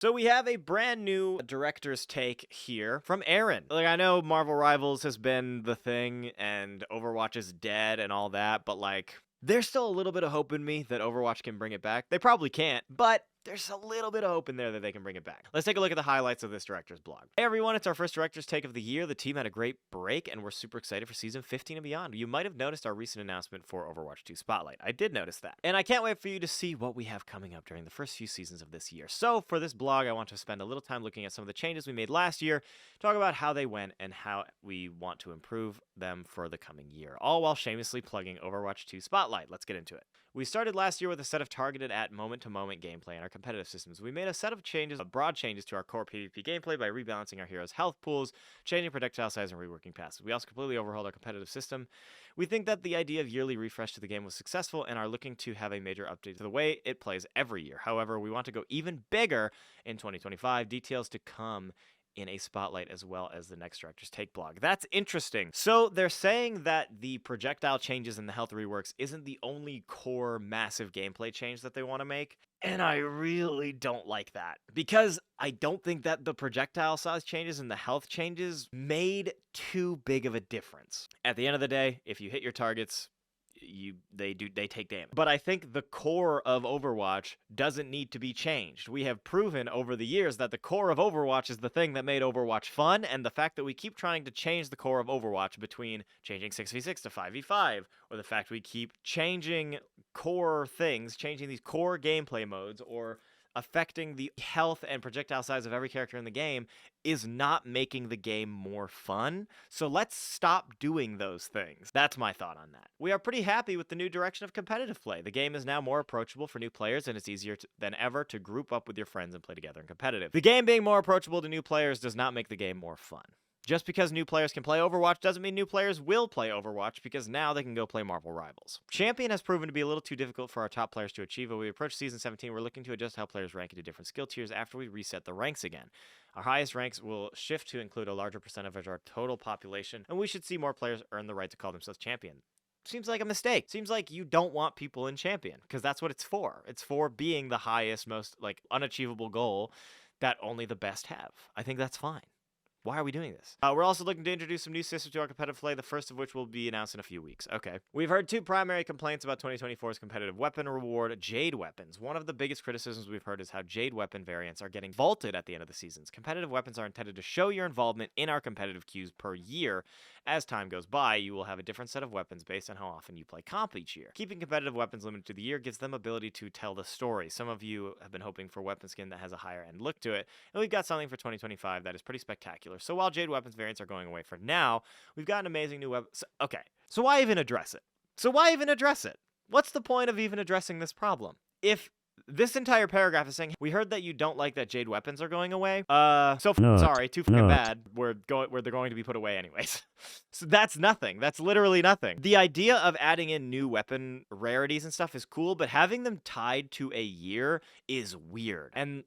So we have a brand new director's take here from Aaron. Like, I know Marvel Rivals has been the thing and Overwatch is dead and all that, but like, there's still a little bit of hope in me that Overwatch can bring it back. They probably can't, but there's a little bit of hope in there that they can bring it back. Let's take a look at the highlights of this director's blog. Hey everyone, it's our first director's take of the year. The team had a great break, and we're super excited for Season 15 and beyond. You might have noticed our recent announcement for Overwatch 2 Spotlight. I did notice that. And I can't wait for you to see what we have coming up during the first few seasons of this year. So for this blog, I want to spend a little time looking at some of the changes we made last year, talk about how they went, and how we want to improve them for the coming year, all while shamelessly plugging Overwatch 2 Spotlight. Let's get into it. We started last year with a set of targeted at moment-to-moment gameplay in our competitive systems. We made a set of changes, broad changes to our core PvP gameplay by rebalancing our heroes' health pools, changing projectile size, and reworking passes. We also completely overhauled our competitive system. We think that the idea of yearly refresh to the game was successful and are looking to have a major update to the way it plays every year. However, we want to go even bigger in 2025. Details to come in a spotlight as well as the next director's take blog. That's interesting. So they're saying that the projectile changes and the health reworks isn't the only core massive gameplay change that they want to make. And I really don't like that, because I don't think that the projectile size changes and the health changes made too big of a difference. At the end of the day, if you hit your targets, they take damage. But I think the core of Overwatch doesn't need to be changed. We have proven over the years that the core of Overwatch is the thing that made Overwatch fun, and the fact that we keep trying to change the core of Overwatch between changing 6v6 to 5v5, or the fact we keep changing core things, changing these core gameplay modes, or affecting the health and projectile size of every character in the game is not making the game more fun. So let's stop doing those things. That's my thought on that. We are pretty happy with the new direction of competitive play. The game is now more approachable for new players, and it's easier than ever to group up with your friends and play together in competitive. The game being more approachable to new players does not make the game more fun. Just because new players can play Overwatch doesn't mean new players will play Overwatch, because now they can go play Marvel Rivals. Champion has proven to be a little too difficult for our top players to achieve. As we approach Season 17, we're looking to adjust how players rank into different skill tiers after we reset the ranks again. Our highest ranks will shift to include a larger percentage of our total population, and we should see more players earn the right to call themselves champion. Seems like a mistake. Seems like you don't want people in champion, because that's what it's for. It's for being the highest, most unachievable goal that only the best have. I think that's fine. Why are we doing this? We're also looking to introduce some new systems to our competitive play, the first of which will be announced in a few weeks. Okay. We've heard two primary complaints about 2024's competitive weapon reward, Jade weapons. One of the biggest criticisms we've heard is how Jade weapon variants are getting vaulted at the end of the seasons. Competitive weapons are intended to show your involvement in our competitive queues per year. As time goes by, you will have a different set of weapons based on how often you play comp each year. Keeping competitive weapons limited to the year gives them ability to tell the story. Some of you have been hoping for weapon skin that has a higher end look to it, and we've got something for 2025 that is pretty spectacular. So while Jade weapons variants are going away for now, we've got an amazing new weapon. Okay, so why even address it? What's the point of even addressing this problem? If this entire paragraph is saying, we heard that you don't like that Jade weapons are going away. Sorry, too fucking bad. They're going to be put away anyways. So that's nothing. That's literally nothing. The idea of adding in new weapon rarities and stuff is cool, but having them tied to a year is weird. And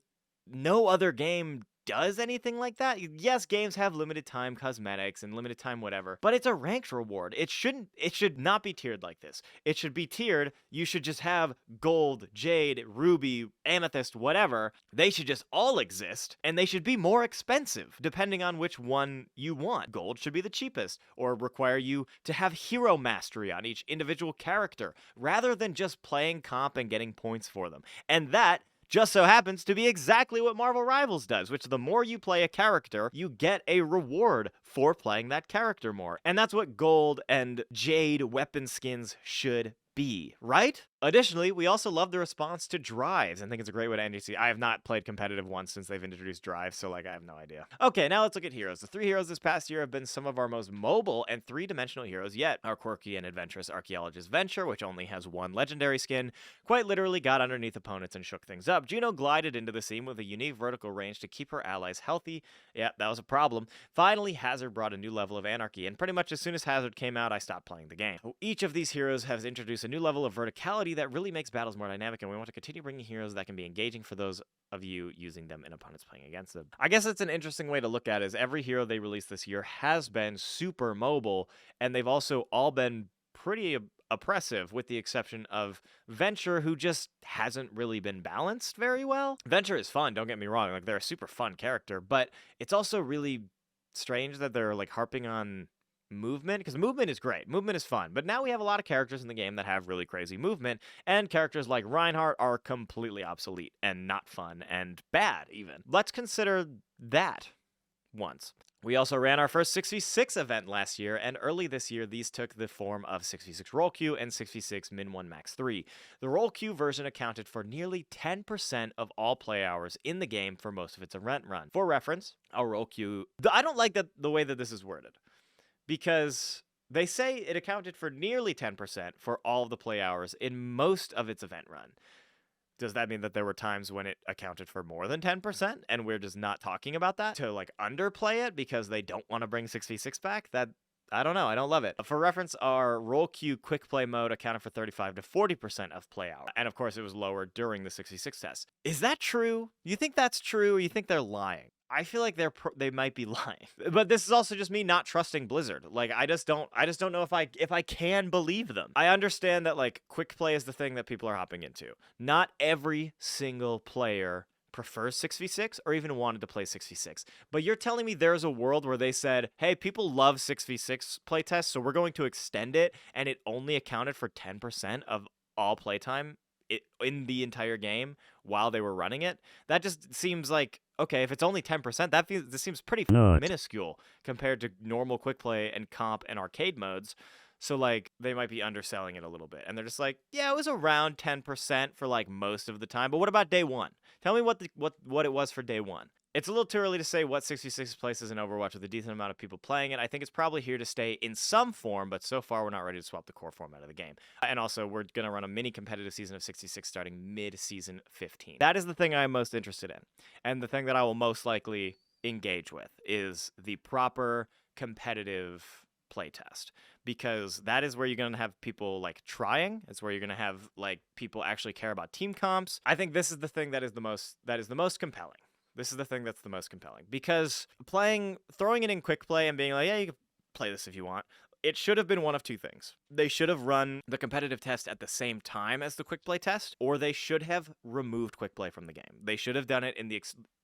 no other game does anything like that. Yes, games have limited time cosmetics and limited time whatever, but it's a ranked reward. It should not be tiered like this. It should be tiered. You should just have gold, jade, ruby, amethyst, whatever. They should just all exist, and they should be more expensive depending on which one you want. Gold should be the cheapest, or require you to have hero mastery on each individual character rather than just playing comp and getting points for them. And that just so happens to be exactly what Marvel Rivals does, which the more you play a character, you get a reward for playing that character more. And that's what gold and jade weapon skins should be, right? Additionally, we also love the response to drives and think it's a great way to end EC. I have not played competitive once since they've introduced drives, so I have no idea. Okay, now let's look at heroes. The 3 heroes this past year have been some of our most mobile and 3-dimensional heroes yet. Our quirky and adventurous archaeologist Venture, which only has 1 legendary skin, quite literally got underneath opponents and shook things up. Juno glided into the scene with a unique vertical range to keep her allies healthy. Yeah, that was a problem. Finally, Hazard brought a new level of anarchy, and pretty much as soon as Hazard came out, I stopped playing the game. Each of these heroes has introduced a new level of verticality that really makes battles more dynamic, and we want to continue bringing heroes that can be engaging for those of you using them and opponents playing against them. I guess it's an interesting way to look at it, is every hero they released this year has been super mobile, and they've also all been pretty oppressive, with the exception of Venture, who just hasn't really been balanced very well. Venture is fun, don't get me wrong, like they're a super fun character, but it's also really strange that they're like harping on movement, because movement is great, movement is fun, but now we have a lot of characters in the game that have really crazy movement, and characters like Reinhardt are completely obsolete and not fun and bad even. Let's consider that once. We also ran our first 6v6 event last year, and early this year, these took the form of 6v6 Roll Queue and 6v6 Min 1 Max 3. The Roll Queue version accounted for nearly 10% of all play hours in the game for most of its event run. For reference, a Roll Queue... I don't like the way that this is worded, because they say it accounted for nearly 10% for all of the play hours in most of its event run. Does that mean that there were times when it accounted for more than 10% and we're just not talking about that to like underplay it because they don't want to bring 6v6 back? That, I don't know. I don't love it. For reference, our Roll Queue quick play mode accounted for 35 to 40% of play hour. And of course, it was lower during the 6v6 test. Is that true? You think that's true, or you think they're lying? I feel like they might be lying. But this is also just me not trusting Blizzard. Like I just don't know if I can believe them. I understand that like quick play is the thing that people are hopping into. Not every single player prefers 6v6 or even wanted to play 6v6. But you're telling me there's a world where they said, hey, people love 6v6 playtests, so we're going to extend it, and it only accounted for 10% of all playtime in the entire game while they were running it? That just seems like, okay, if it's only 10%, this seems pretty minuscule compared to normal quick play and comp and arcade modes. So like they might be underselling it a little bit, and they're just like, yeah, it was around 10% for like most of the time. But what about day one? Tell me what it was for day one. It's a little too early to say what 6v6 places in Overwatch with a decent amount of people playing it. I think it's probably here to stay in some form, but so far we're not ready to swap the core format of the game. And also, we're going to run a mini competitive season of 66 starting mid-season 15. That is the thing I'm most interested in. And the thing that I will most likely engage with is the proper competitive playtest, because that is where you're going to have people like trying. It's where you're going to have like people actually care about team comps. I think this is the thing that is the most compelling. This is the thing that's the most compelling, because throwing it in quick play and being like, yeah, you can play this if you want, it should have been one of two things. They should have run the competitive test at the same time as the quick play test, or they should have removed quick play from the game. They should have done it in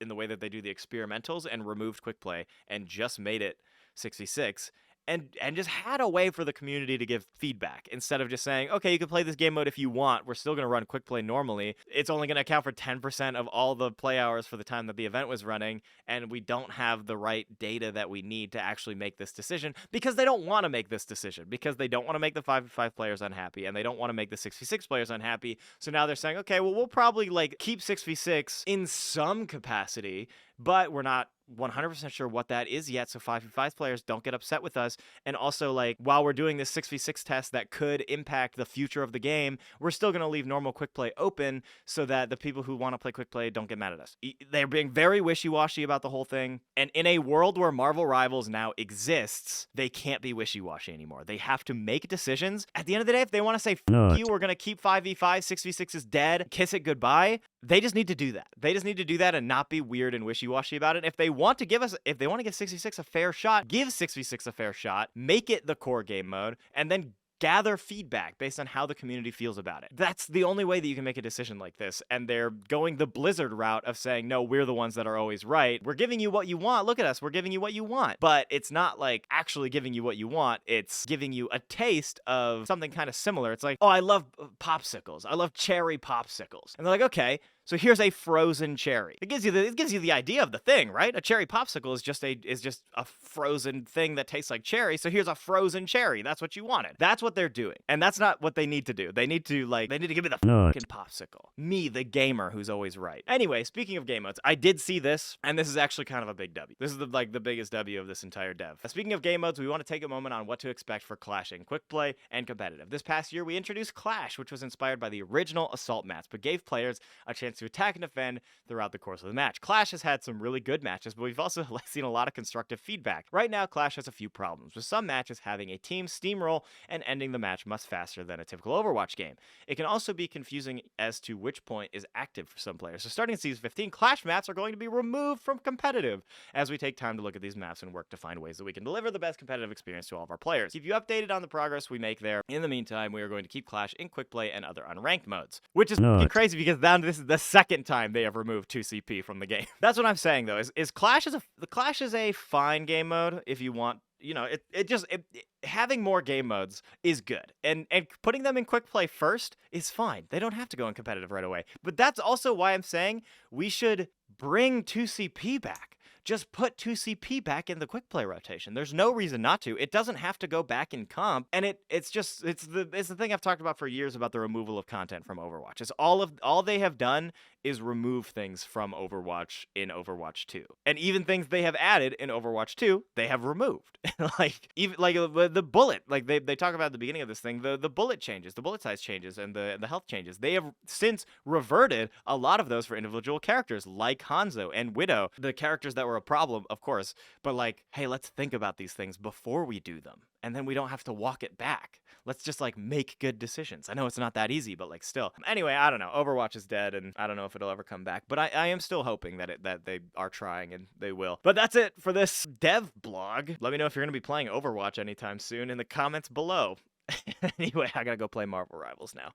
the way that they do the experimentals and removed quick play and just made it 6v6. And just had a way for the community to give feedback instead of just saying, okay, you can play this game mode if you want. We're still going to run quick play normally. It's only going to account for 10% of all the play hours for the time that the event was running, and we don't have the right data that we need to actually make this decision, because they don't want to make this decision, because they don't want to make the 5v5 players unhappy, and they don't want to make the 6v6 players unhappy. So now they're saying, okay, well, we'll probably like keep 6v6 in some capacity, but we're not 100% sure what that is yet, so 5v5 players don't get upset with us. And also, like, while we're doing this 6v6 test that could impact the future of the game, we're still going to leave normal quick play open so that the people who want to play quick play don't get mad at us. They're being very wishy-washy about the whole thing, and in a world where Marvel Rivals now exists, they can't be wishy-washy anymore. They have to make decisions. At the end of the day, if they want to say, F you, we're going to keep 5v5, 6v6 is dead, kiss it goodbye, they just need to do that. They just need to do that and not be weird and wishy-washy about it. If they want to give 6v6 a fair shot, give 6v6 a fair shot, make it the core game mode, and then gather feedback based on how the community feels about it. That's the only way that you can make a decision like this, and they're going the Blizzard route of saying, no, we're the ones that are always right. We're giving you what you want. Look at us. We're giving you what you want. But it's not like actually giving you what you want. It's giving you a taste of something kind of similar. It's like, oh, I love popsicles. I love cherry popsicles. And they're like, okay, so here's a frozen cherry. It gives you the idea of the thing, right? A cherry popsicle is just a frozen thing that tastes like cherry. So here's a frozen cherry. That's what you wanted. That's what they're doing. And that's not what they need to do. They need to give me the fucking popsicle. Me, the gamer who's always right. Anyway, speaking of game modes, I did see this, and this is actually kind of a big W. This is the biggest W of this entire dev. Speaking of game modes, we want to take a moment on what to expect for clashing, quick play, and competitive. This past year, we introduced Clash, which was inspired by the original Assault maps, but gave players a chance chance to attack and defend throughout the course of the match. Clash has had some really good matches, but we've also seen a lot of constructive feedback. Right now, Clash has a few problems, with some matches having a team steamroll and ending the match much faster than a typical Overwatch game. It can also be confusing as to which point is active for some players. So starting in Season 15, Clash maps are going to be removed from competitive as we take time to look at these maps and work to find ways that we can deliver the best competitive experience to all of our players. Keep you updated on the progress we make there. In the meantime, we are going to keep Clash in quick play and other unranked modes, which is crazy because now this is the second time they have removed 2CP from the game. That's what I'm saying though. Is Clash is a fine game mode if you want. You know, having more game modes is good, and putting them in quick play first is fine. They don't have to go in competitive right away. But that's also why I'm saying we should bring 2CP back. Just put 2CP back in the quick play rotation. There's no reason not to. It doesn't have to go back in comp, and it's the thing I've talked about for years about the removal of content from Overwatch. It's all they have done is remove things from Overwatch in Overwatch 2. And even things they have added in Overwatch 2, they have removed. Even the bullet, they talk about at the beginning of this thing, the bullet changes, the bullet size changes, and the health changes. They have since reverted a lot of those for individual characters like Hanzo and Widow, the characters that were a problem, of course, but hey, let's think about these things before we do them, and then we don't have to walk it back. Let's just make good decisions. I know it's not that easy, but still. Anyway, I don't know. Overwatch is dead, and I don't know if it'll ever come back, but I am still hoping that they are trying, and they will. But that's it for this dev blog. Let me know if you're going to be playing Overwatch anytime soon in the comments below. Anyway, I gotta go play Marvel Rivals now.